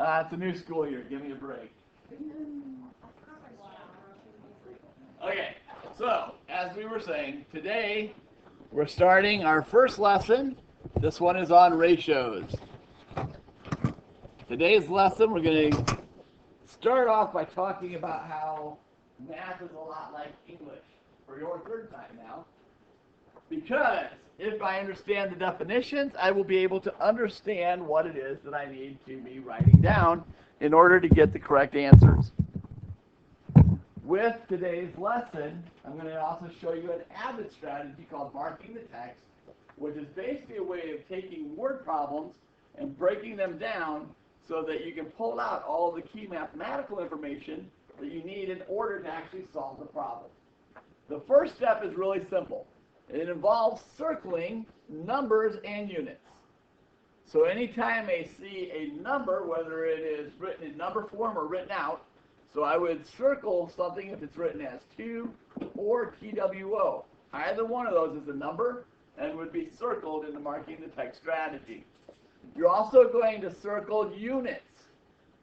It's a new school year. Give me a break. Okay, so as we were saying, today we're starting our first lesson. This one is on ratios. Today's lesson, we're going to start off by talking about how math is a lot like English for your third time now. Because if I understand the definitions, I will be able to understand what it is that I need to be writing down in order to get the correct answers. With today's lesson, I'm going to also show you an added strategy called marking the text, which is basically a way of taking word problems and breaking them down so that you can pull out all the key mathematical information that you need in order to actually solve the problem. The first step is really simple. It involves circling numbers and units. So anytime I see a number, whether it is written in number form or written out, so I would circle something if it's written as 2 or TWO. Either one of those is a number and would be circled in the marking the text strategy. You're also going to circle units.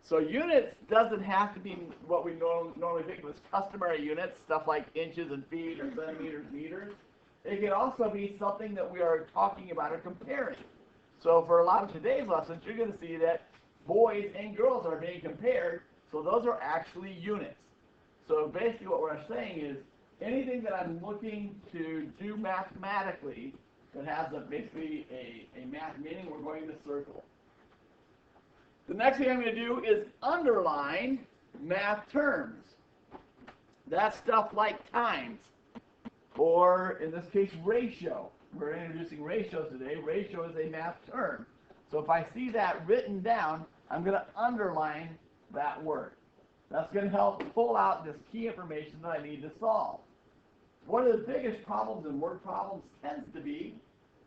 So units doesn't have to be what we normally think of as customary units, stuff like inches and feet or centimeters, meters. It can also be something that we are talking about or comparing. So for a lot of today's lessons, you're going to see that boys and girls are being compared. So those are actually units. So basically what we're saying is anything that I'm looking to do mathematically that has basically a math meaning, we're going to circle. The next thing I'm going to do is underline math terms. That's stuff like times, or in this case, ratio. We're introducing ratios today. Ratio is a math term. So if I see that written down, I'm going to underline that word. That's going to help pull out this key information that I need to solve. One of the biggest problems in word problems tends to be,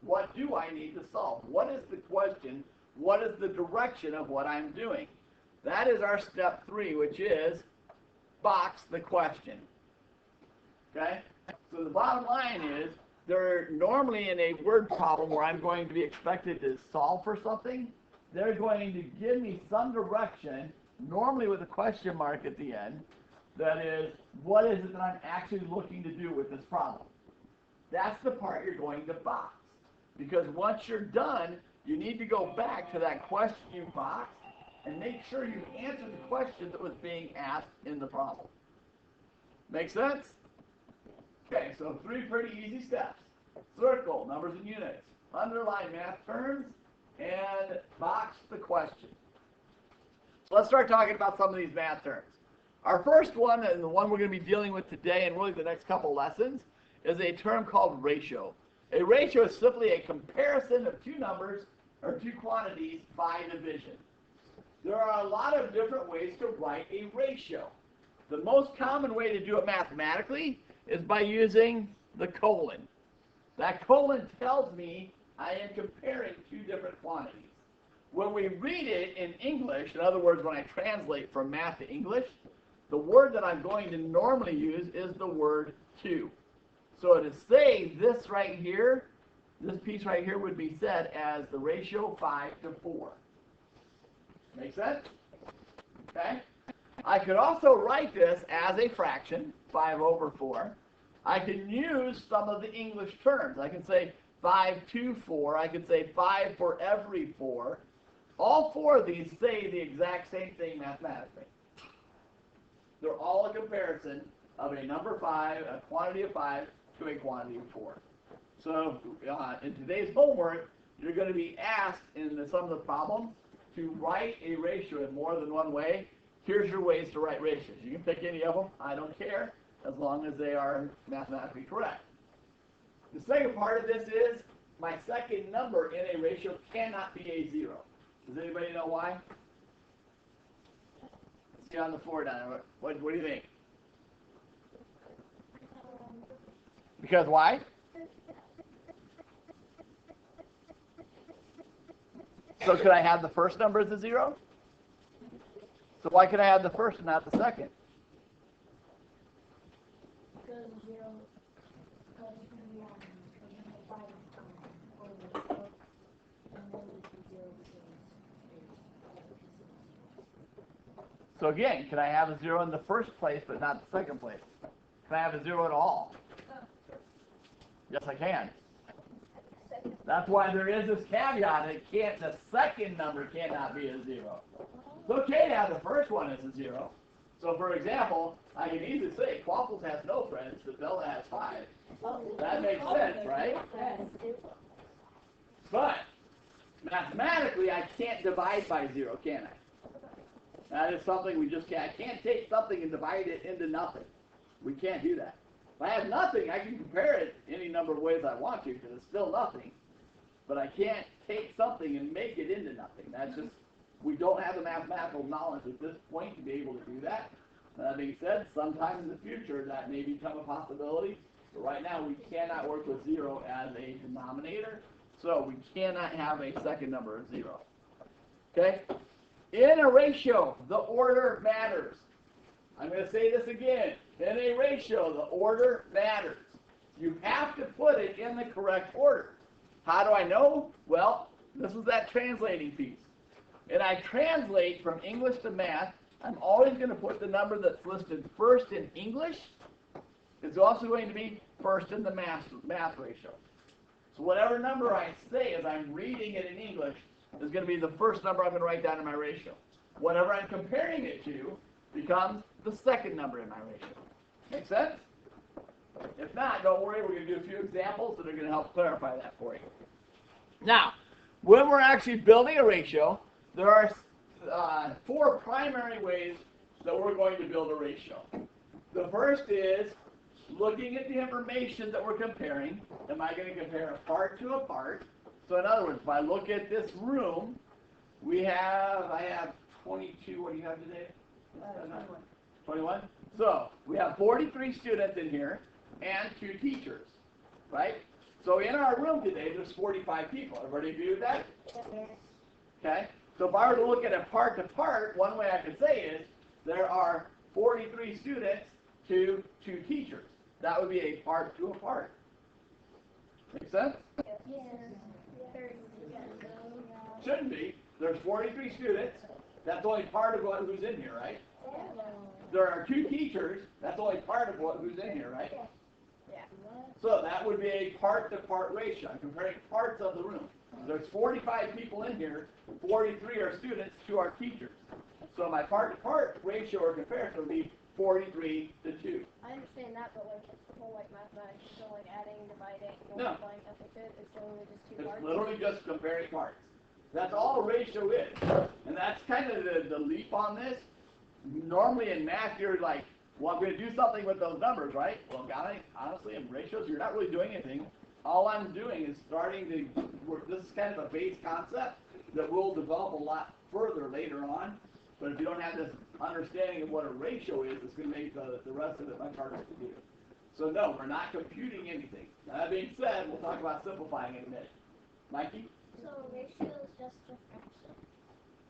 what do I need to solve? What is the question? What is the direction of what I'm doing? That is our step 3, which is box the question. Okay? So the bottom line is, they're normally in a word problem where I'm going to be expected to solve for something. They're going to give me some direction, normally with a question mark at the end, that is, what is it that I'm actually looking to do with this problem? That's the part you're going to box. Because once you're done, you need to go back to that question you boxed and make sure you answer the question that was being asked in the problem. Make sense? Okay, so 3 pretty easy steps. Circle numbers and units, underline math terms, and box the question. Let's start talking about some of these math terms. Our first one, and the one we're going to be dealing with today and really the next couple lessons, is a term called ratio. A ratio is simply a comparison of 2 numbers or 2 quantities by division. There are a lot of different ways to write a ratio. The most common way to do it mathematically is by using the colon. That colon tells me I am comparing 2 different quantities. When we read it in English, in other words, when I translate from math to English, the word that I'm going to normally use is the word 2. So to say this right here, this piece right here would be said as the ratio 5 to 4. Make sense? Okay? I could also write this as a fraction, 5 over 4. I can use some of the English terms. I can say 5 to 4. I could say 5 for every 4. All 4 of these say the exact same thing mathematically. They're all a comparison of a number 5, a quantity of 5, to a quantity of 4. So in today's homework, you're going to be asked in some of the problems to write a ratio in more than one way. Here's your ways to write ratios. You can pick any of them. I don't care, as long as they are mathematically correct. The second part of this is my second number in a ratio cannot be a 0. Does anybody know why? Let's get on the floor down. What do you think? Because why? So could I have the first number as a 0? So why could I have the first and not the second? Because 0 So again, can I have a 0 in the first place but not the second place? Can I have a 0 at all? Yes, I can. That's why there is this caveat. It can't. The second number cannot be a 0. It's okay to have the first one as a 0. So, for example, I can easily say Quaffles has no friends, but Bella has 5. That makes sense, right? But mathematically, I can't divide by 0, can I? That is something we just can't. I can't take something and divide it into nothing. We can't do that. If I have nothing, I can compare it any number of ways I want to because it's still nothing. But I can't take something and make it into nothing. That's just, we don't have the mathematical knowledge at this point to be able to do that. That being said, sometime in the future that may become a possibility. But right now we cannot work with 0 as a denominator. So we cannot have a second number of 0. Okay? In a ratio, the order matters. I'm going to say this again. In a ratio, the order matters. You have to put it in the correct order. How do I know? Well, this is that translating piece. And I translate from English to math. I'm always going to put the number that's listed first in English. It's also going to be first in the math ratio. So whatever number I say as I'm reading it in English is going to be the first number I'm going to write down in my ratio. Whatever I'm comparing it to becomes the second number in my ratio. Make sense? If not, don't worry. We're going to do a few examples that are going to help clarify that for you. Now, when we're actually building a ratio, there are 4 primary ways that we're going to build a ratio. The first is looking at the information that we're comparing. Am I going to compare a part to a part? So in other words, if I look at this room, I have 22. What do you have today? 21. So we have 43 students in here and 2 teachers, right? So in our room today, there's 45 people. Everybody agree with that? Okay. So if I were to look at a part to part, one way I could say is there are 43 students to 2 teachers. That would be a part to a part. Make sense? Shouldn't be. There's 43 students. That's only part of who's in here, right? There are 2 teachers. That's only part of who's in here, right? So that would be a part-to-part ratio. I'm comparing parts of the room. There's 45 people in here. 43 are students, 2 are teachers. So my part-to-part ratio or comparison would be 43 to 2. I understand that, but like it's the whole like mathematics, so like adding, dividing, multiplying, it's literally just 2 parts. It's literally just comparing parts. That's all a ratio is. And that's kind of the leap on this. Normally in math, you're like, well, I'm going to do something with those numbers, right? Well, honestly, in ratios, you're not really doing anything. All I'm doing is starting to work. This is kind of a base concept that will develop a lot further later on. But if you don't have this understanding of what a ratio is, it's going to make the rest of it much harder to do. So no, we're not computing anything. Now, that being said, we'll talk about simplifying in a minute. Mikey? So a ratio is just a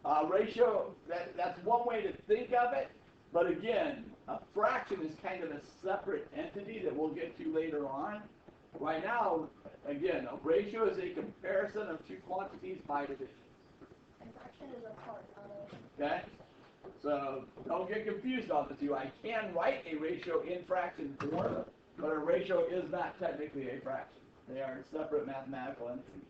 fraction? Ratio, that's one way to think of it. But again, a fraction is kind of a separate entity that we'll get to later on. Right now, again, a ratio is a comparison of 2 quantities by division. And fraction is a part, Okay? So don't get confused on the 2. I can write a ratio in fraction form, but a ratio is not technically a fraction. They are separate mathematical entities.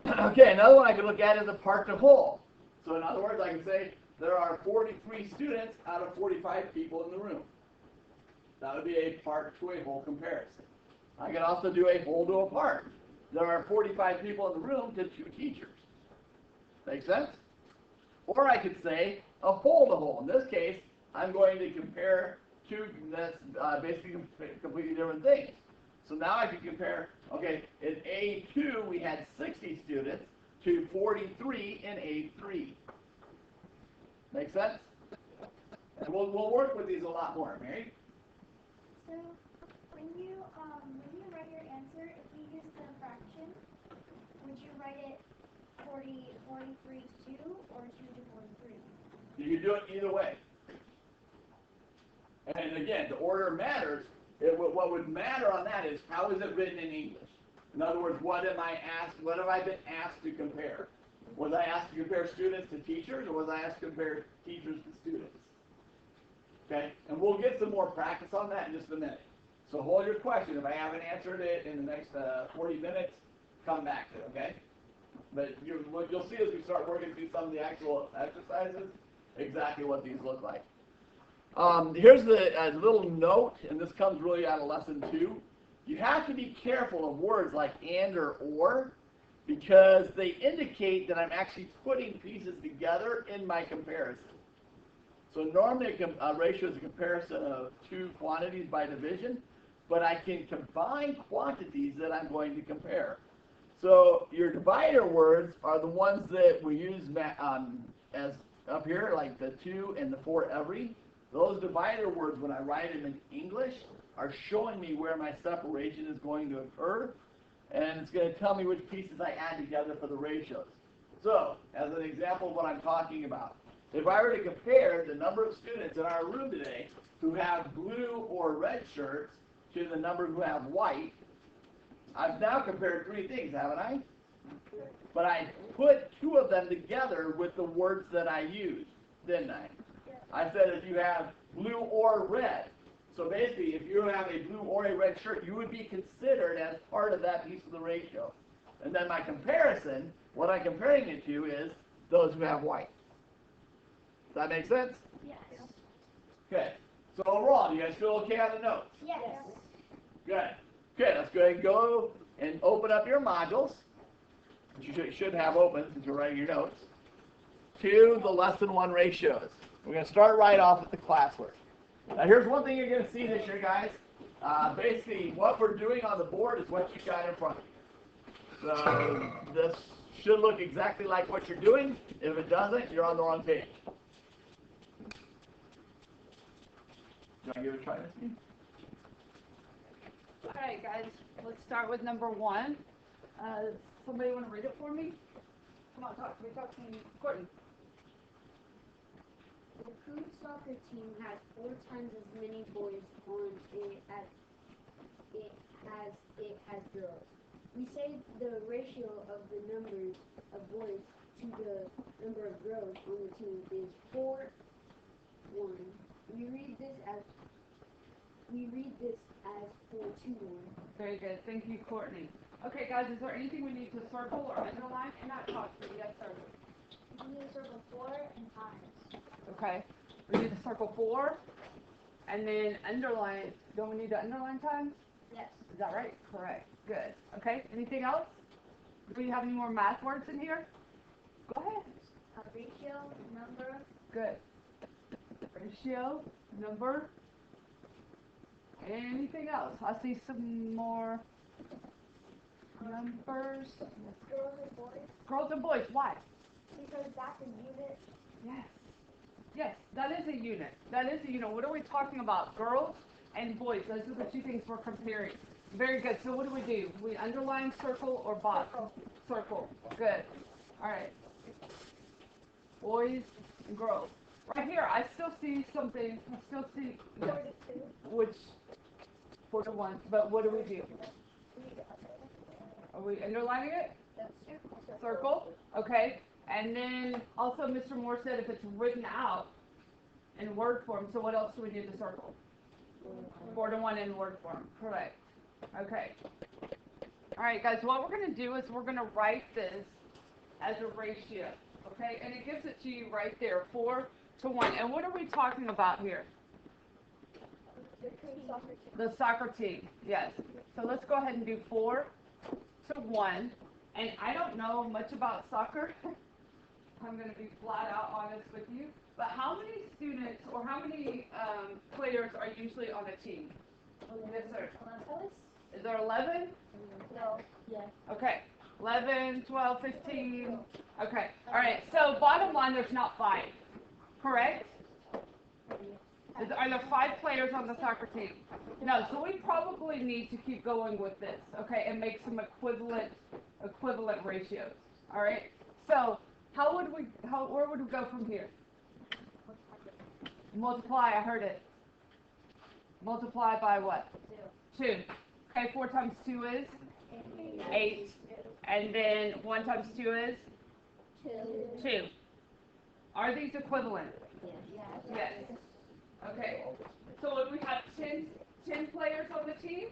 Okay, another one I could look at is a part to whole. So in other words, I can say there are 43 students out of 45 people in the room. That would be a part to a whole comparison. I can also do a whole to a part. There are 45 people in the room to 2 teachers. Make sense? Or I could say a whole to whole. In this case, I'm going to compare 2 that's basically completely different things. So now I can compare, okay, in A2 we had 60 students to 43 in A3. Make sense? And we'll work with these a lot more, Mary. So when you write your answer, if you use the fraction, would you write it 43 to 2 or 2 to 43? You can do it either way. And again, the order matters. What would matter on that is how is it written in English? In other words, what have I been asked to compare? Was I asked to compare students to teachers, or was I asked to compare teachers to students? Okay, and we'll get some more practice on that in just a minute. So hold your question. If I haven't answered it in the next 40 minutes, come back to it, okay? But what you'll see as we start working through some of the actual exercises, exactly what these look like. Here's the little note, and this comes really out of lesson 2. You have to be careful of words like and or, because they indicate that I'm actually putting pieces together in my comparison. So normally a ratio is a comparison of two quantities by division, but I can combine quantities that I'm going to compare. So your divider words are the ones that we use as up here, like the 2 and the 4 every. Those divider words, when I write them in English, are showing me where my separation is going to occur, and it's going to tell me which pieces I add together for the ratios. So, as an example of what I'm talking about, if I were to compare the number of students in our room today who have blue or red shirts to the number who have white, I've now compared 3 things, haven't I? But I put 2 of them together with the words that I used, didn't I? I said if you have blue or red. So basically, if you have a blue or a red shirt, you would be considered as part of that piece of the ratio. And then my comparison, what I'm comparing it to is those who have white. Does that make sense? Yes. Okay. So overall, do you guys feel okay on the notes? Yes. Good. Okay, let's go ahead and go and open up your modules, which you should have open since you're writing your notes, to the lesson 1 ratios. We're going to start right off with the classwork. Now here's one thing you're going to see this year, guys. Basically, what we're doing on the board is what you've got in front of you. So this should look exactly like what you're doing. If it doesn't, you're on the wrong page. You want to give it a try, Misty? All right, guys, let's start with number 1. Somebody want to read it for me? Come on, talk to me, Courtney. The Crew soccer team has 4 times as many boys on it as it has girls. We say the ratio of the numbers of boys to the number of girls on the team is 4:1. We read this as 4:2:1. Very good. Thank you, Courtney. Okay, guys, is there anything we need to circle or underline? And not talk to you. Yes, sir. You need to circle 4 and times. Okay. We need to circle 4 and then underline. Don't we need to underline times? Yes. Is that right? Correct. Good. Okay. Anything else? Do we have any more math words in here? Go ahead. Ratio, number. Good. Ratio, number. Anything else? I see some more numbers. Girls and boys. Girls and boys. Why? Because that's a unit. Yes. Yes, that is a unit. That is a unit. What are we talking about? Girls and boys. Those are the 2 things we're comparing. Very good. So what do? We underline, circle, or box? Circle. Good. All right. Boys and girls. Right here, I still see something. I still see. Yes. 42. Which 41. But what do? Are we underlining it? Circle. Okay. And then also Mr. Moore said if it's written out in word form, so what else do we need to circle? 4:1 in word form. Correct. Okay. All right, guys, what we're going to do is we're going to write this as a ratio. Okay? And it gives it to you right there, 4:1. And what are we talking about here? The soccer team. Yes. So let's go ahead and do 4:1. And I don't know much about soccer. I'm going to be flat out honest with you. But how many students or how many players are usually on a team? Yes, sir. Is there 11? No. Yes. Okay. 11, 12, 15. Okay. All right. So bottom line, there's not 5. Correct? Are there 5 players on the soccer team? No. So we probably need to keep going with this, okay, and make some equivalent ratios. All right. So where would we go from here? Multiply. I heard it. Multiply by what? 2. Okay. 4 times 2 is 8. And then 1 times 2 is 2. Are these equivalent? Yes. Okay. So would we have 10 players on the team?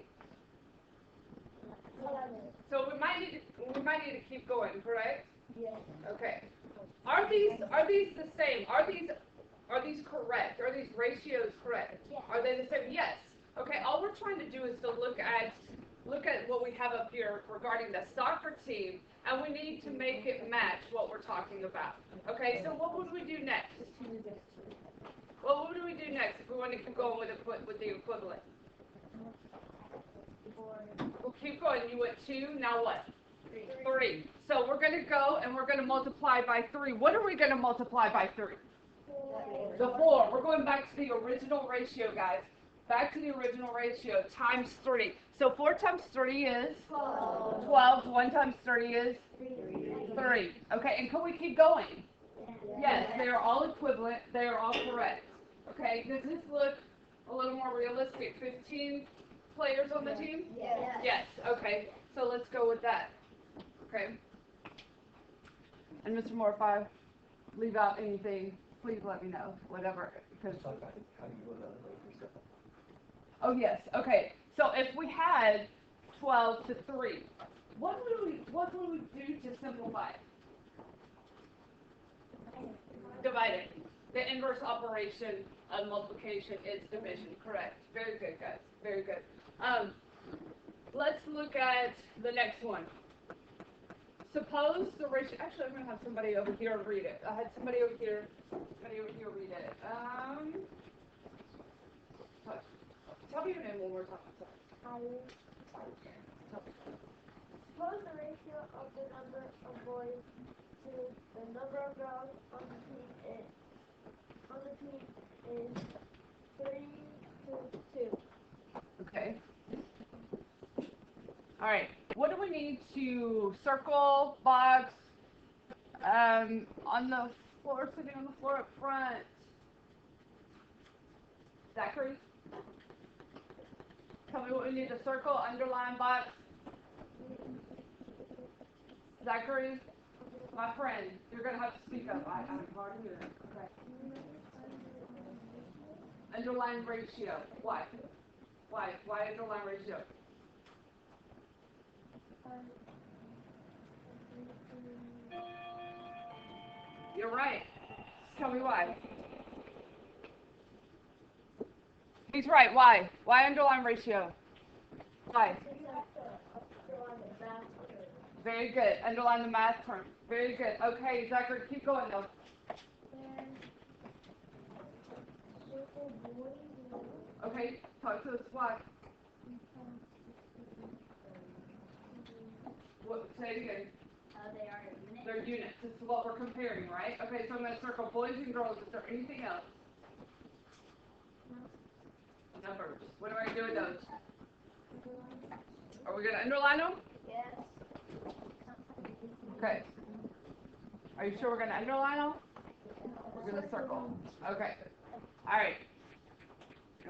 So we might need to keep going, correct? Yes. Okay. Are these the same? Are these correct? Are these ratios correct? Yes. Are they the same? Yes. Okay. All we're trying to do is to look at what we have up here regarding the soccer team, and we need to make it match what we're talking about. Okay. So what would we do next? What would we do next if we want to keep going with the equivalent? We'll keep going. You went 2. Now what? 3. So we're going to go and we're going to multiply by 3. What are we going to multiply by 3? The 4. We're going back to the original ratio, guys. Back to the original ratio, times 3. So 4 times 3 is 12. 1 times 3 is 3. Okay, and can we keep going? Yes, they are all equivalent. They are all correct. Okay, does this look a little more realistic? 15 players on the team? Yes. Okay, so let's go with that. Okay. And Mr. Moore, if I leave out anything, please let me know. Whatever. Because oh yes. Okay. So if we had 12 to 3, what would we do to simplify it? Divide it. The inverse operation of multiplication is division. Correct. Very good, guys. Very good. Let's look at the next one. Suppose the ratio. Actually, I'm going to have somebody over here read it. I had somebody over here read it. Tell me your name one more time. Suppose the ratio of the number of boys to the number of girls on the team is 3 to 2. Okay. All right. What do we need to circle, box, on the floor, sitting on the floor up front? Zachary? Tell me what we need to circle, underline, box. Zachary, my friend, you're going to have to speak up. I'm hard to hear. Okay. Underline ratio. Why? Why underline ratio? You're right. Tell me why. He's right. Why? Why underline ratio? Why? Very good. Underline the math term. Very good. Okay, Zachary, keep going though. Okay, talk to us. Why? What? Say it again. They are units. They're units. This is what we're comparing, right? Okay, so I'm going to circle boys and girls. Is there anything else? Numbers. What am I going to do with those? Are we going to underline them? Yes. Okay. Are you sure we're going to underline them? We're going to circle. Okay. All right.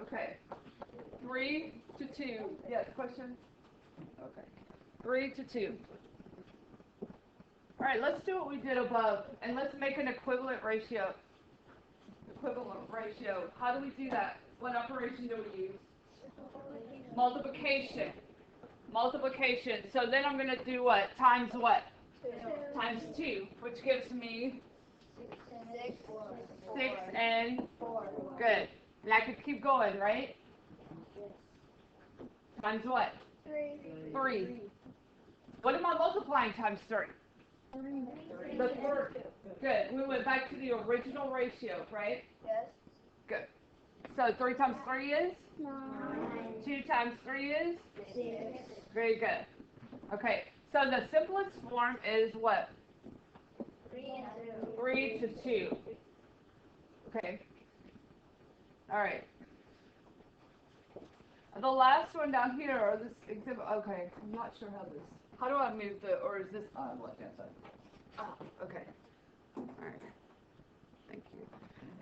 Okay. 3 to 2. Yes, question? Okay. 3 to 2. All right, let's do what we did above, and let's make an equivalent ratio. Equivalent ratio. How do we do that? What operation do we use? Multiplication. Multiplication. So then I'm going to do what? Times what? 2. Times 2, which gives me 6 and 4. good. And I could keep going, right? Times what? 3. What am I multiplying times 3? The first. Good. We went back to the original ratio, right? Yes. Good. So 3 times 3 is? 9. 2 times 3 is? 6. Very good. Okay. So the simplest form is what? 3 to 2. Okay. All right. The last one down here, or this exhibit, okay, I'm not sure how do I move or is this Left-hand side. Okay. All right. Thank you.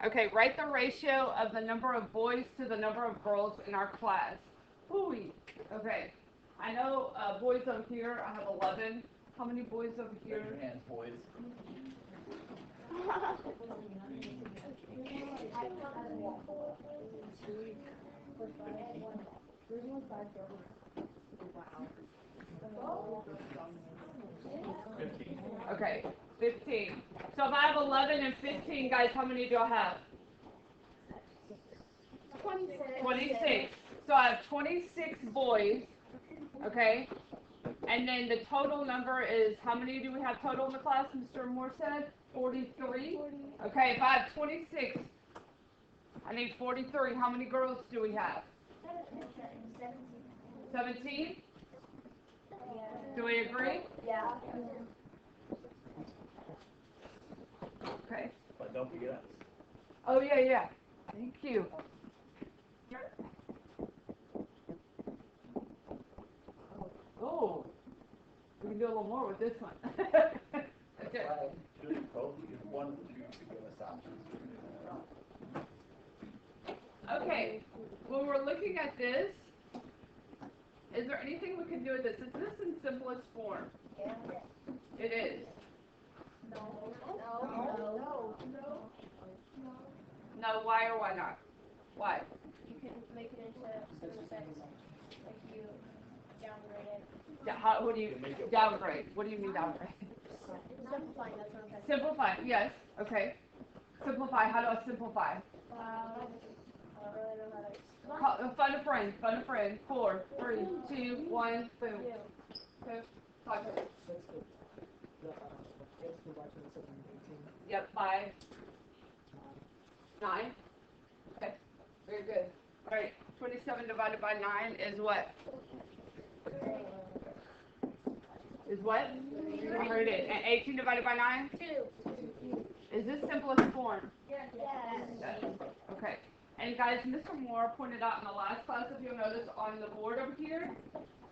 Okay, write the ratio of the number of boys to the number of girls in our class. Ooh. Okay. I know boys over here, I have 11. How many boys over here? Raise your hands, boys. Okay, 15. So if I have 11 and 15, guys, how many do I have? 26. So I have 26 boys, okay? And then the total number is, how many do we have total in the class, Mr. Moore said? 43? Okay, if I have 26, I need 43. How many girls do we have? 17? Do we agree? Yeah. Okay. But don't forget us. Oh, yeah, yeah. Thank you. Oh, we can do a little more with this one. Okay. One of the two should give us options. Okay, when we're looking at this, is there anything we can do with this? Is this in simplest form? Yeah. It is. No. No, why or why not? Why? You can make it into six. Like you downgrade it. Yeah, how, what do you, downgrade? What do you mean downgrade? Simplifying, that's what I'm saying. Simplify, yes, okay. Simplify, how do I simplify? I don't really know how to explain. Find a friend. 4, 3, 2, 1, boom. Okay. Talk to me. Yep, 5, 9. Okay, very good. All right, 27 divided by 9 is what? Is what? I heard it. And 18 divided by 9? 2. Is this simplest form? Yes. Yes. Okay. And guys, Mr. Moore pointed out in the last class, if you'll notice on the board over here,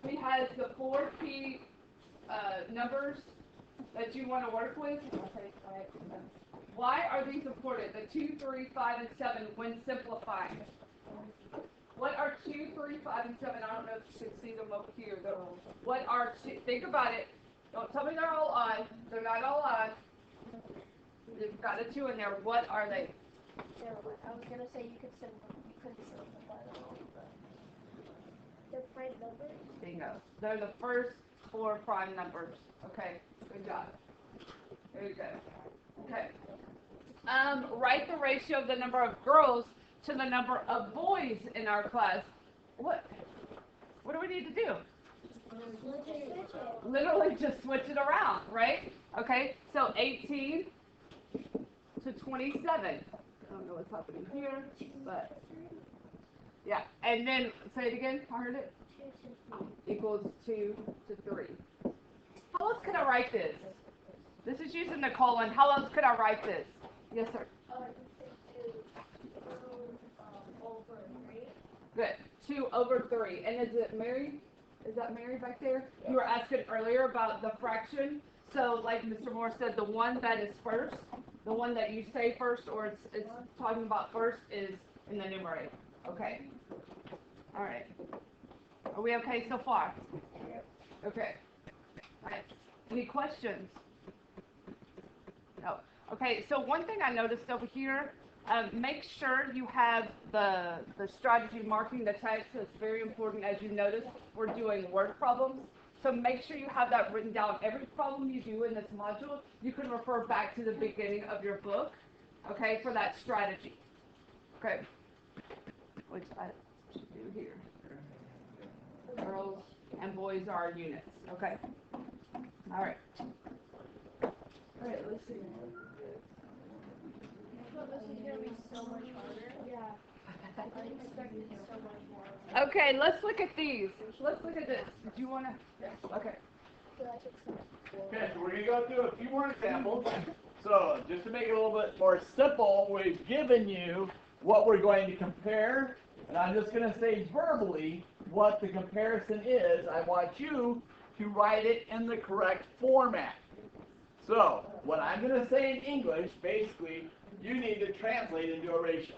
he has the 4 key numbers that you want to work with. Okay, why are these important? The 2, 3, 5, and 7 when simplifying. What are 2, 3, 5, and 7? I don't know if you can see them over here. What are 2? Think about it. Don't tell me they're all odd. They're not all odd. You've got a 2 in there. What are they? Yeah, I was gonna say you could simplify them all, but they're prime numbers. Bingo. They're the first 4 prime numbers. Okay. Good job. Very good. Okay. Write the ratio of the number of girls to the number of boys in our class. What do we need to do? Literally just switch it around, right? Okay. So 18 to 27. I don't know what's happening here, but yeah. And then say it again. I heard it. Equals 2 to 3. How else could I write this? This is using the colon. How else could I write this? Yes, sir. Over 3. Good. 2 over 3. And is it Mary? Is that Mary back there? You were asking earlier about the fraction. So, like Mr. Moore said, the one that is first, the one that you say first, or it's talking about first, is in the numerator. Okay. All right. Are we okay so far? Okay. All right. Any questions? No. Okay, so one thing I noticed over here, make sure you have the strategy marking the text. It's very important. As you notice, we're doing word problems. So make sure you have that written down. Every problem you do in this module, you can refer back to the beginning of your book, okay, for that strategy. Okay. Which I should do here. Girls and boys are units. Okay. All right. All right, let's see. So this is gonna be so much harder. Yeah. I expected so much more. Okay, let's look at these. Let's look at this. Do you want to? Yeah. Okay. Okay, so we're going to go through a few more examples. So, just to make it a little bit more simple, we've given you what we're going to compare, and I'm just going to say verbally what the comparison is. I want you to write it in the correct format. So, what I'm going to say in English, basically, you need to translate into a ratio.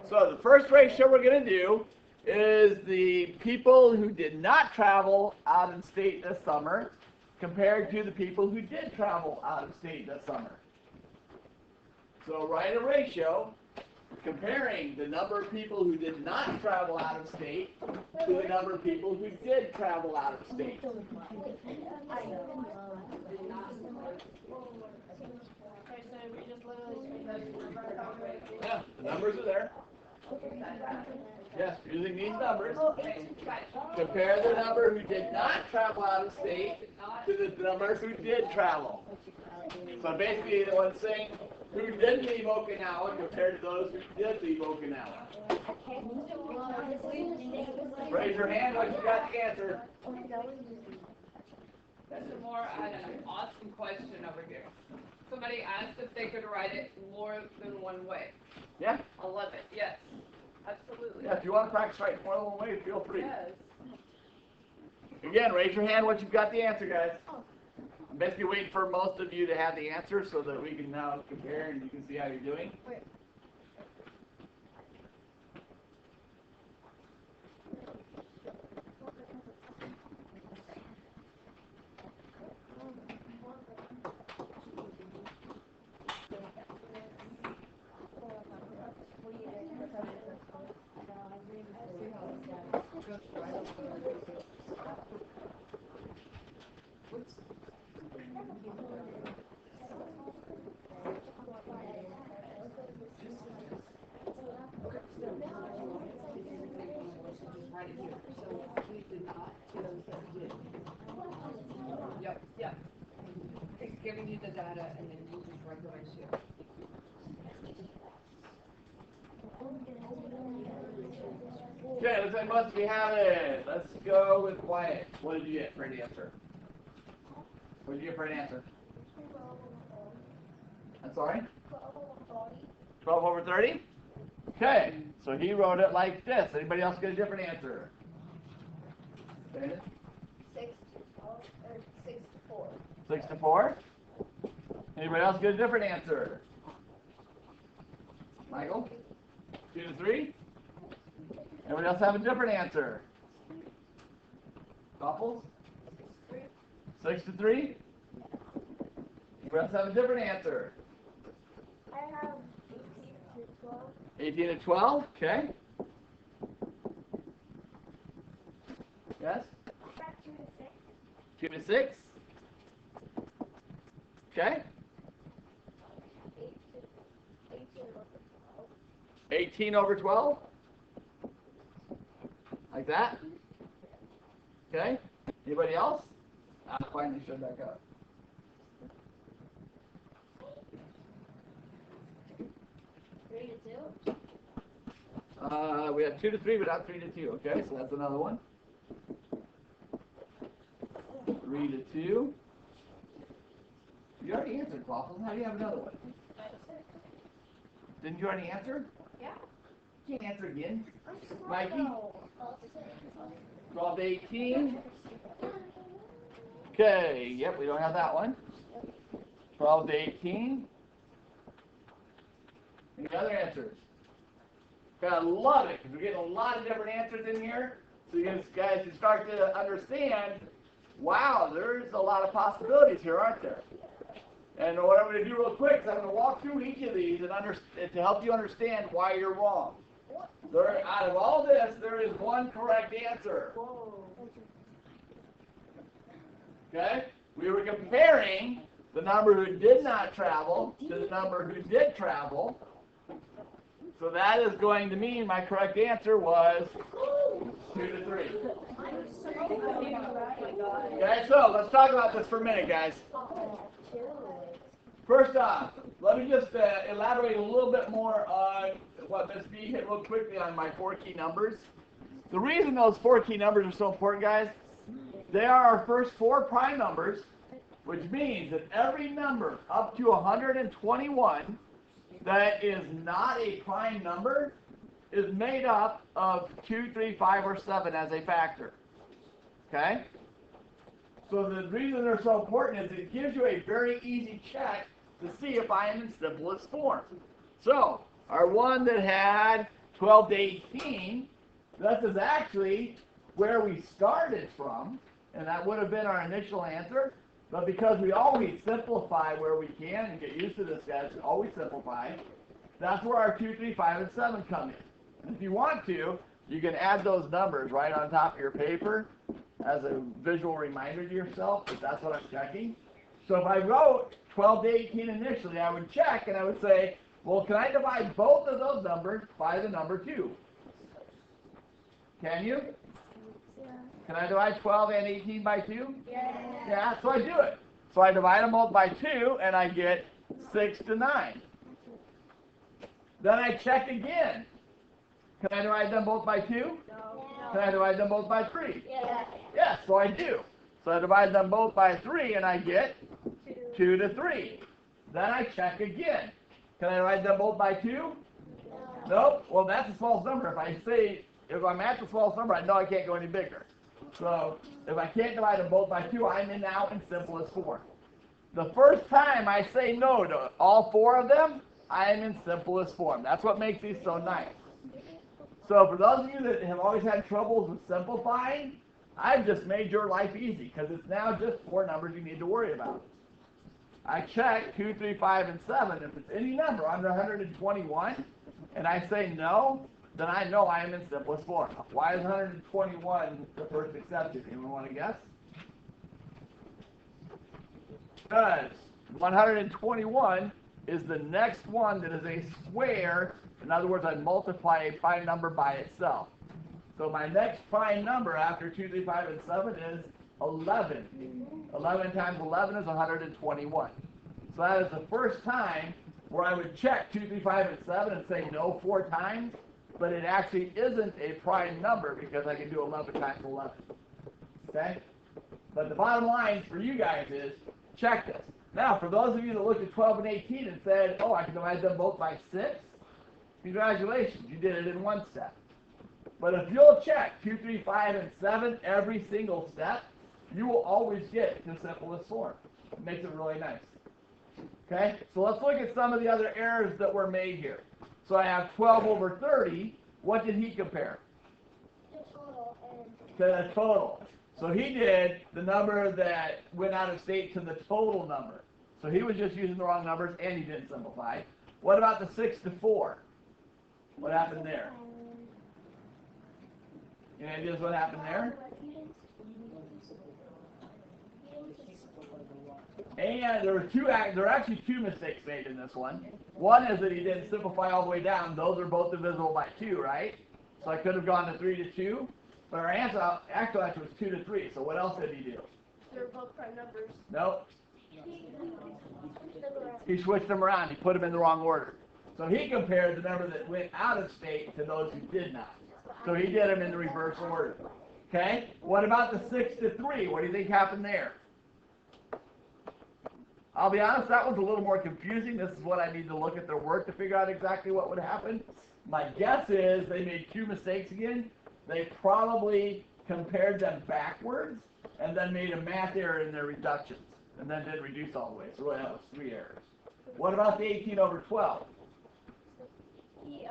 So, the first ratio we're going to do is the people who did not travel out of state this summer compared to the people who did travel out of state this summer. So write a ratio comparing the number of people who did not travel out of state to the number of people who did travel out of state. Okay, so we just literally Yeah, the numbers are there. Yes, using these numbers. Compare the number who did not travel out of state to the number who did travel. So basically, the one saying who didn't leave Okinawa compared to those who did leave Okinawa. Raise your hand once you got the answer. That's a more an awesome question over here. Somebody asked if they could write it more than one way. Yeah? I love it. Yes. Absolutely. Yeah, if you want to practice writing more than one way, feel free. Yes. Again, raise your hand once you've got the answer, guys. I'm basically waiting for most of you to have the answer so that we can now compare and you can see how you're doing. Yep. Yep. It's giving you the data and then you just write the ratio. Okay, looks like most of you have it. Let's go with Wyatt. What did you get for an answer? What did you get for an answer? I'm sorry? 12 over 30? Okay, so he wrote it like this. Anybody else get a different answer? 6 to 12 or 6 to 4. 6 to 4? Anybody else get a different answer? Michael? 2 to 3? Anybody else have a different answer? Couples? 6 to 3? Anybody else have a different answer? I have 18 to 12. 18 to 12? Okay. Yes? I got 2 to 6. 2 to 6? Okay. 18 over 12? Like that? Okay. Anybody else? Finally showed back up. We have 2 to 3, but not 3 to 2. Okay, so that's another one. 3 to 2. You already answered, Waffles. How do you have another one? Didn't you already answer? Yeah. You can't answer again. Mikey? 12 to 18. Okay, yep, we don't have that one. 12 to 18. Any other answers? I love it because we're getting a lot of different answers in here. So you guys can start to understand, wow, there's a lot of possibilities here, aren't there? And what I'm going to do real quick is I'm going to walk through each of these and to help you understand why you're wrong. Out of all this, there is one correct answer. Okay? We were comparing the number who did not travel to the number who did travel. So that is going to mean my correct answer was 2 to 3. Okay, so let's talk about this for a minute, guys. First off, let me just elaborate a little bit more on what Ms. B hit real quickly on my 4 key numbers. The reason those 4 key numbers are so important, guys, they are our first 4 prime numbers, which means that every number up to 121 that is not a prime number is made up of 2, 3, 5, or 7 as a factor. Okay? So the reason they're so important is it gives you a very easy check to see if I am in simplest form. So, our one that had 12 to 18, this is actually where we started from, and that would have been our initial answer. But because we always simplify where we can and get used to this, guys, always simplify, that's where our 2, 3, 5, and 7 come in. And if you want to, you can add those numbers right on top of your paper as a visual reminder to yourself that that's what I'm checking. So if I wrote 12 to 18 initially, I would check and I would say, well, can I divide both of those numbers by the number 2? Can you? Can I divide 12 and 18 by 2? Yeah, so I do it. So I divide them both by 2 and I get 6 to 9. Then I check again. Can I divide them both by 2? No. Can I divide them both by 3? Yeah. Yes, so I do. So I divide them both by 3 and I get 2 to 3. Then I check again. Can I divide them both by 2? Nope. Well, that's the smallest number. If I'm at the smallest number, I know I can't go any bigger. So if I can't divide them both by 2, I'm now in simplest form. The first time I say no to all 4 of them, I am in simplest form. That's what makes these so nice. So for those of you that have always had troubles with simplifying, I've just made your life easy because it's now just 4 numbers you need to worry about. I check 2, 3, 5, and 7. If it's any number under 121 and I say no, then I know I am in simplest form. Why is 121 the first exception? Anyone want to guess? Because 121 is the next one that is a square. In other words, I multiply a prime number by itself. So my next prime number after 2, 3, 5, and 7 is 11. 11 times 11 is 121. So that is the first time where I would check 2, 3, 5, and 7 and say no 4 times, but it actually isn't a prime number because I can do 11 times 11. Okay? But the bottom line for you guys is check this. Now, for those of you that looked at 12 and 18 and said, oh, I can divide them both by 6, congratulations, you did it in one step. But if you'll check 2, 3, 5, and 7 every single step, you will always get the simplest form. It makes it really nice. Okay? So let's look at some of the other errors that were made here. So I have 12 over 30. What did he compare? The total and To the total. So he did the number that went out of state to the total number. So he was just using the wrong numbers and he didn't simplify. What about the 6 to 4? What happened there? Any ideas what happened there? And there are actually 2 mistakes made in this one. One is that he didn't simplify all the way down. Those are both divisible by 2, right? So I could have gone to 3 to 2. But our actual answer was 2 to 3. So what else did he do? they're both prime numbers. Nope. He switched them around. He put them in the wrong order. So he compared the number that went out of state to those who did not. So he did them in the reverse order. Okay? What about the 6 to 3? What do you think happened there? I'll be honest, that one's a little more confusing. This is what I need to look at their work to figure out exactly what would happen. My guess is they made 2 mistakes again. They probably compared them backwards and then made a math error in their reductions and then didn't reduce all the way. So really that was 3 errors. What about the 18 over 12?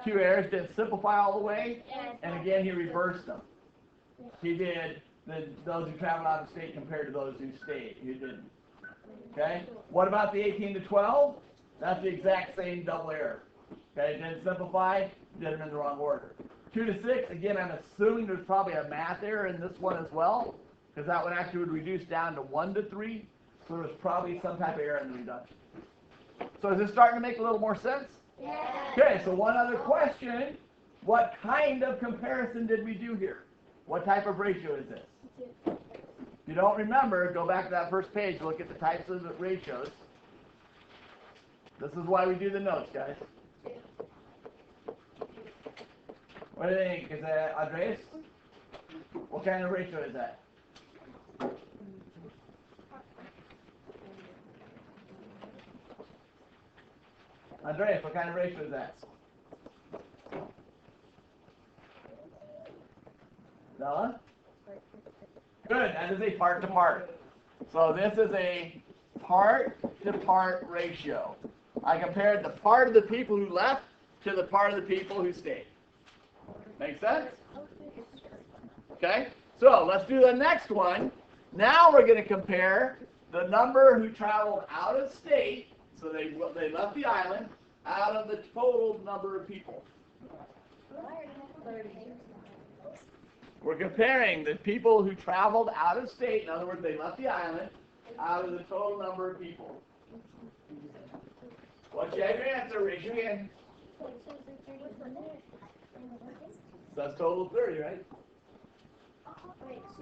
2 errors, didn't simplify all the way, and again he reversed them. He did those who traveled out of state compared to those who stayed. He didn't. Okay? What about the 18 to 12? That's the exact same double error. Okay? Didn't simplify, did them in the wrong order. 2 to 6, again, I'm assuming there's probably a math error in this one as well, because that one actually would reduce down to 1 to 3, so there's probably some type of error in the reduction. So is this starting to make a little more sense? Yeah. Okay, so one other question. What kind of comparison did we do here? What type of ratio is this? If you don't remember, go back to that first page, look at the types of ratios. This is why we do the notes, guys. What do you think? Is that Andreas? What kind of ratio is that? Andreas, what kind of ratio is that? Bella? Good, that is a part-to-part. So this is a part-to-part ratio. I compared the part of the people who left to the part of the people who stayed. Make sense? Okay, so let's do the next one. Now we're going to compare the number who traveled out of state, so they left the island, out of the total number of people. We're comparing the people who traveled out of state, in other words, they left the island, out of the total number of people. Once you have your answer, raise your hand. That's total 30, right?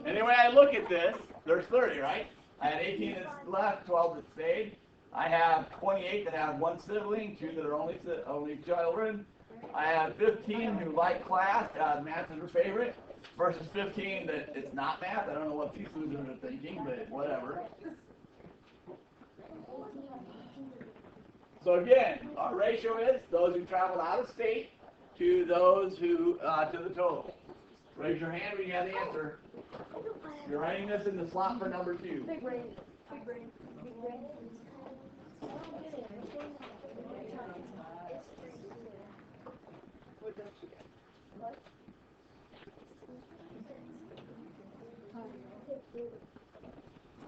Anyway, I look at this, there's 30, right? I had 18 that left, 12 that stayed. I have 28 that have one sibling, 2 that are only children. I have 15 who like class, math is their favorite, versus 15 that it's not math. I don't know what these losers are thinking, but whatever. So again, our ratio is those who traveled out of state to those who, to the total. Raise your hand when you have the answer. You're writing this in the slot for number 2. Big brain. Big brain. Big brain.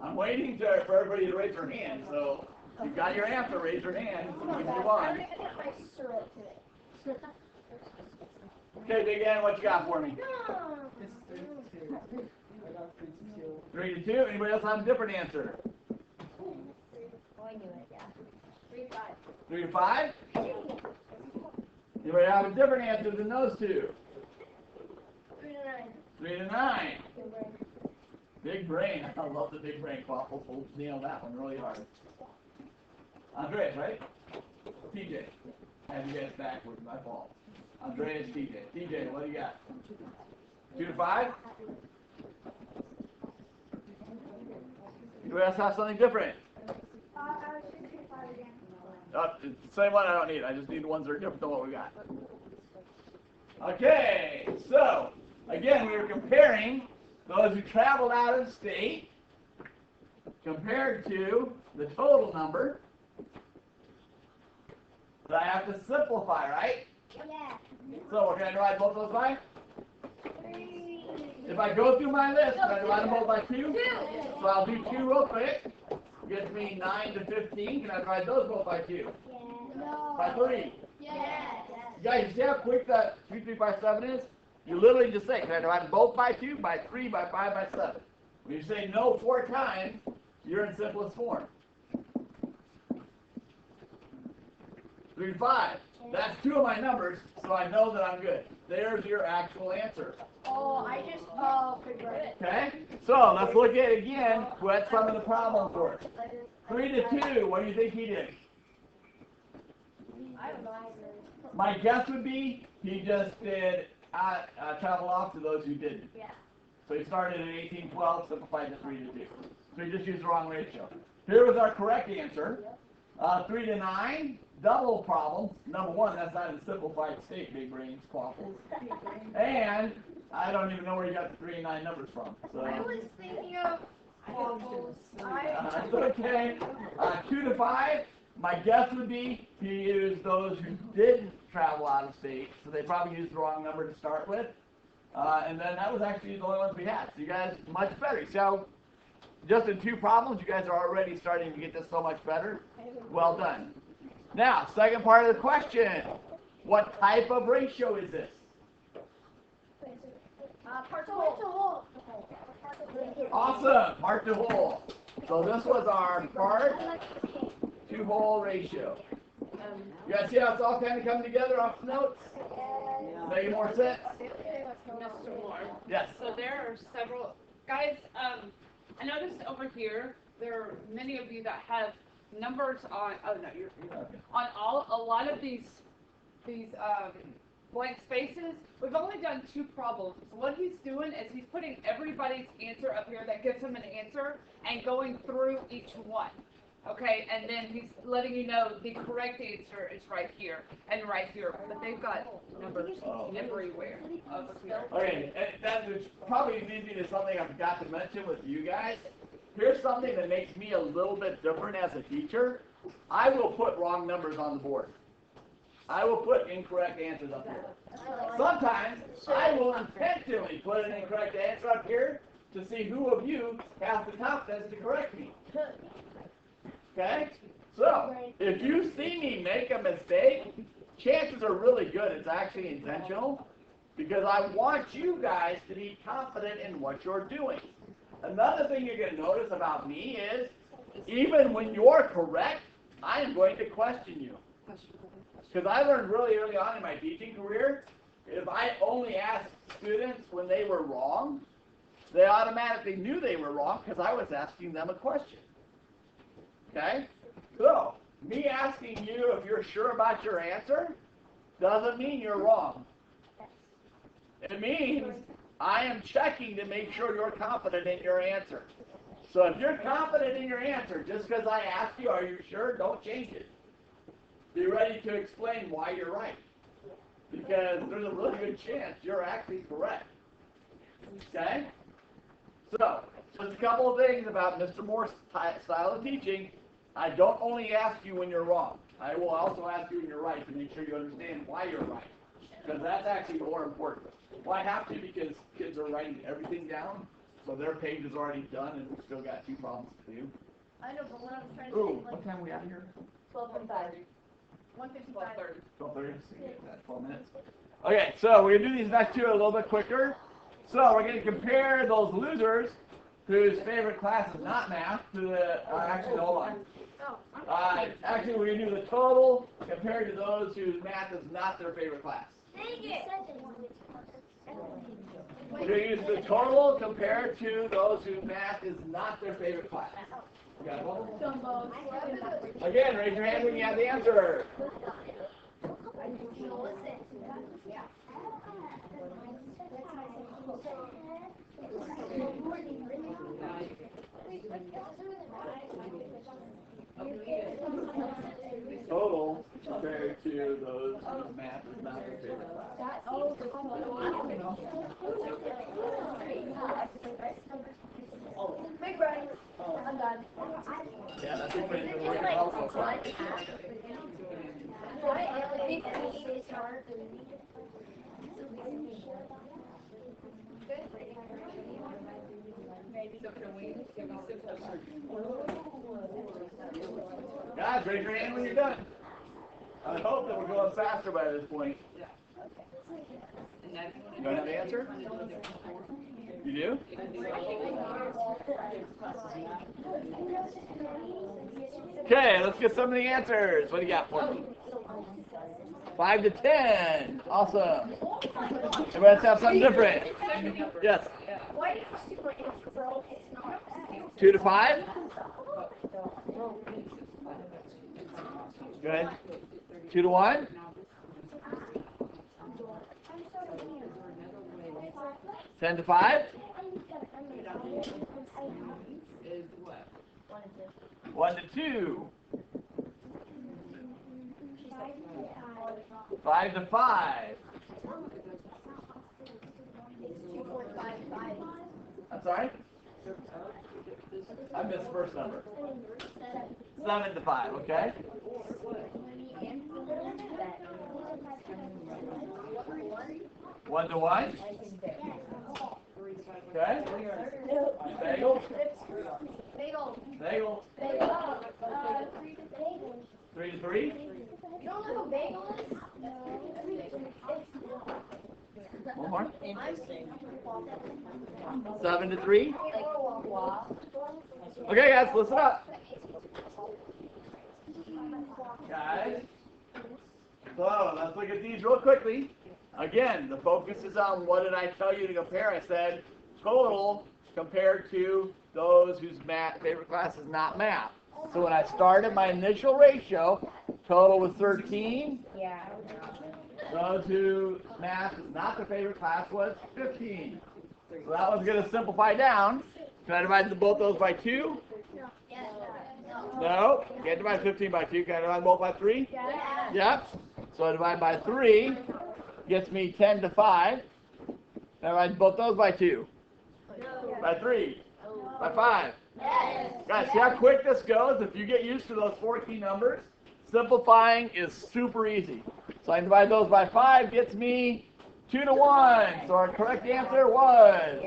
I'm waiting for everybody to raise their hand, so if you've got your answer, raise your hand, so we can move on. Okay, Big N, what you got for me? 3 to 2. Anybody else have a different answer? 3 to 5? Anybody have a different answer than those two? 3 to 9. Big brain. I love the big brain quaffle. We'll nail that one really hard. Andreas, right? TJ. I have you guys backwards, my fault. Andreas, TJ. TJ, what do you got? 2 to 5? Anybody else have something different? It's the same one I don't need. I just need the ones that are different than what we got. Okay, so again, we were comparing those who traveled out of state compared to the total number that I have to simplify, right? Yeah. So we're going to divide both those by? If I go through my list, can I divide them both by 2? So I'll do 2 real quick. Gets me 9 to 15. Can I divide those both by 2? Yeah. No. By 3? Yeah. You guys, you see how quick that 2, 3 by 7 is? You literally just say, can I divide them both by 2, by 3, by 5, by 7? When you say no 4 times, you're in simplest form. 3 to 5. That's 2 of my numbers, so I know that I'm good. There's your actual answer. Okay? So let's look at it again. What's some of the problem for us? 3 to 2. What do you think he did? My guess would be he just did travel off to those who didn't. Yeah. So he started at 1812, simplified to 3 to 2. So he just used the wrong ratio. Here was our correct answer. 3 to 9, double problem. Number 1, that's not in simplified state, big brains, quaffles. And I don't even know where you got the 3 and 9 numbers from. So I was thinking of quaffles. it's okay. 2 to 5, my guess would be he used those who did travel out of state, so they probably used the wrong number to start with. And then that was actually the only ones we had. So you guys, much better. See how just in 2 problems, you guys are already starting to get this so much better? Well done. Now, second part of the question. What type of ratio is this? Part to whole. Awesome. Part to whole. So this was our part to whole ratio. You guys see how it's all kind of coming together off the notes? Making more sense? Mr. Moore. Yes. So there are several guys. I noticed over here there are many of you that have numbers on. Oh no, you're Okay. on a lot of these blank spaces. We've only done 2 problems. What he's doing is he's putting everybody's answer up here that gives him an answer and going through each one. Okay, and then he's letting you know the correct answer is right here and right here. But they've got numbers everywhere over here. Okay, that probably leads me to something I forgot to mention with you guys. Here's something that makes me a little bit different as a teacher. I will put wrong numbers on the board. I will put incorrect answers up here. Sometimes I will intentionally put an incorrect answer up here to see who of you has the confidence to correct me. Okay? So, if you see me make a mistake, chances are really good it's actually intentional, because I want you guys to be confident in what you're doing. Another thing you're going to notice about me is, even when you're correct, I am going to question you. Because I learned really early on in my teaching career, if I only asked students when they were wrong, they automatically knew they were wrong because I was asking them a question. Okay? So, me asking you if you're sure about your answer doesn't mean you're wrong. It means I am checking to make sure you're confident in your answer. So if you're confident in your answer, just because I ask you, are you sure? Don't change it. Be ready to explain why you're right. Because there's a really good chance you're actually correct. Okay? So, just a couple of things about Mr. Moore's style of teaching. I don't only ask you when you're wrong. I will also ask you when you're right to make sure you understand why you're right. Because that's actually more important. Well, I have to because kids are writing everything down, so their page is already done and we've still got 2 problems to do. I know, but what I was trying to Ooh, say, what time are we out of here? 12:55. 1:55. 12:30. 12 minutes. Okay, so we're going to do these next 2 a little bit quicker. So we're going to compare those losers whose favorite class is not math to the, actually, hold on. Actually, we're going to do the total compared to those whose math is not their favorite class. We're going to use the total compared to those whose math is not their favorite class. You got it? Again, raise your hand when you have the answer. Total compared to those whose math is not their favorite class. Big Brian, I'm done. Yeah, that's a pretty good working out so far. Guys, raise your hand when you're done. I hope that we're going faster by this point. You don't have the answer? You do? Okay, let's get some of the answers. What do you got for me? 5 to 10. Awesome. Everybody else have something different? Yes. 2 to 5? Good. 2 to 1? 10 to 5? 1 to 2? 5 to 5? I'm sorry? I missed the first number. 7 to 5, okay? 1 to 1? Okay? Bagel? Bagel? 3 to 3? You don't know who Bagel is? One more? 7 to 3? Okay, guys, listen up. Guys, so let's look at these real quickly. Again, the focus is on what did I tell you to compare. I said total compared to those whose favorite class is not math. So when I started my initial ratio, total was 13. Yeah. Those whose math is not their favorite class was 15. So that one's going to simplify down. Can I divide both those by 2? No. Can't divide 15 by 2. Can I divide both by 3? Yeah. Yep. So I divide by 3 gets me 10 to 5. I divide both those by 2. By 3. By 5. Yes. Guys, see how quick this goes? If you get used to those 4 key numbers, simplifying is super easy. So I divide those by 5 gets me 2 to 1. So our correct answer was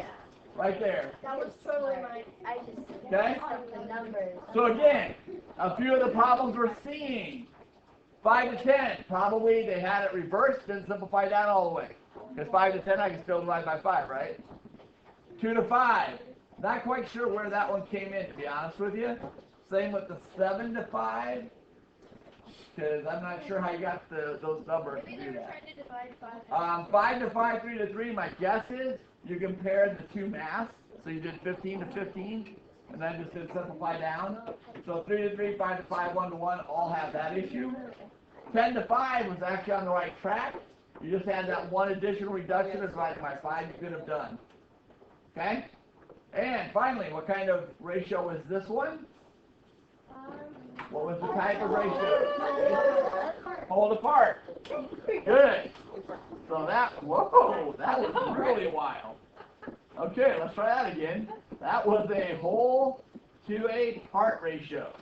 right there. That was totally mine. I just Okay? stuck the numbers. So again, a few of the problems we're seeing. 5 to 10, probably they had it reversed, didn't simplify down all the way. Because 5 to 10, I can still divide by 5, right? 2 to 5, not quite sure where that one came in, to be honest with you. Same with the 7 to 5, because I'm not sure how you got those numbers to Maybe do they were that. trying to divide 5. 5 to 5, 3 to 3, my guess is you compared the two maths. So you did 15 to 15, and then just did simplify down. So 3 to 3, 5 to 5, 1 to 1, all have that issue. 10 to 5 was actually on the right track. You just had that one additional reduction as like my 5 you could have done. Okay? And finally, what kind of ratio is this one? What was the type of ratio? Hold apart. Good. So that was really wild. Okay, let's try that again. That was a whole to a part ratio.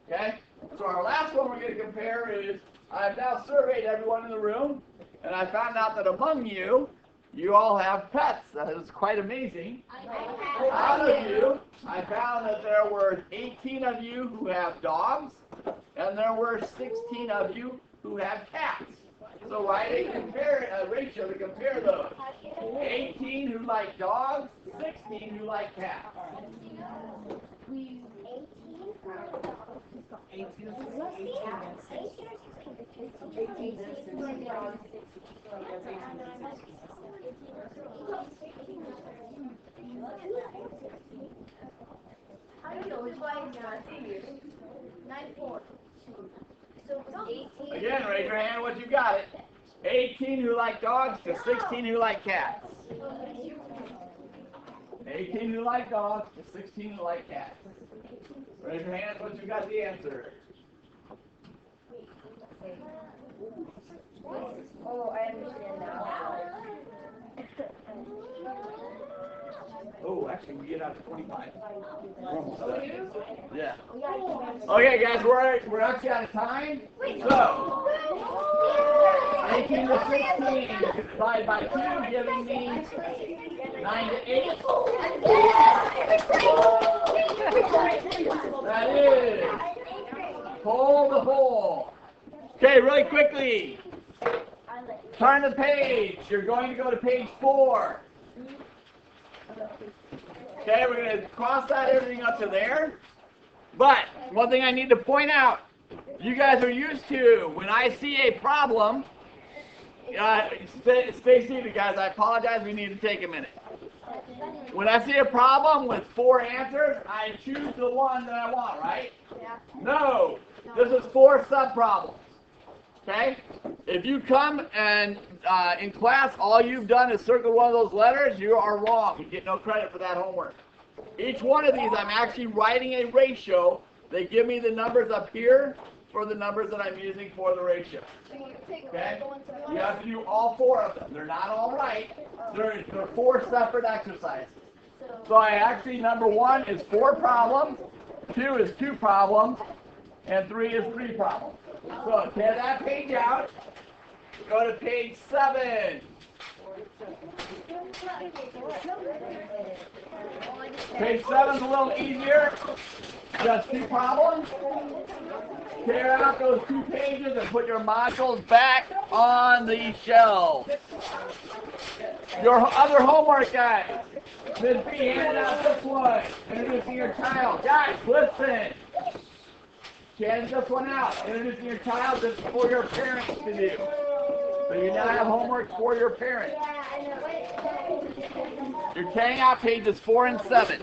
Okay? So our last one we're going to compare is, I've now surveyed everyone in the room, and I found out that among you, you all have pets. That is quite amazing. Out of you, I found that there were 18 of you who have dogs, and there were 16 of you who have cats. So write a ratio to compare those. 18 who like dogs, 16 who like cats. Again, raise your hand once you got it. 18 who like dogs to 16 who like cats. 18 who like dogs to 16 who like cats. Raise your hands once you got the answer. Oh, I understand now. Oh, actually, we get out to 25. Yeah. Okay, guys, we're actually out of time. So, 18 to 16 divided by 2, giving me 9 to 8. That is. Pull the ball. Okay, really quickly. Turn the page. You're going to go to page 4. Okay, we're going to cross out everything up to there. But one thing I need to point out, you guys are used to, when I see a problem, stay seated, guys. I apologize. We need to take a minute. When I see a problem with 4 answers, I choose the one that I want, right? No. This is 4 sub-problems. Okay? If you come and in class, all you've done is circle one of those letters, you are wrong. You get no credit for that homework. Each one of these, I'm actually writing a ratio. They give me the numbers up here for the numbers that I'm using for the ratio. Okay? You have to do all 4 of them. They're not all right. They're 4 separate exercises. So I actually, number 1 is 4 problems, 2 is 2 problems, and 3 is 3 problems. So tear that page out. Go to page 7. Page 7's a little easier. Just 2 problems. Tear out those 2 pages and put your modules back on the shelf. Your other homework, guys. Ms. B handed out this one. Introducing your child. Guys, listen. She handed this one out. Introducing your child. This is for your parents to do. So you now have homework for your parents. You're tearing out pages 4 and 7.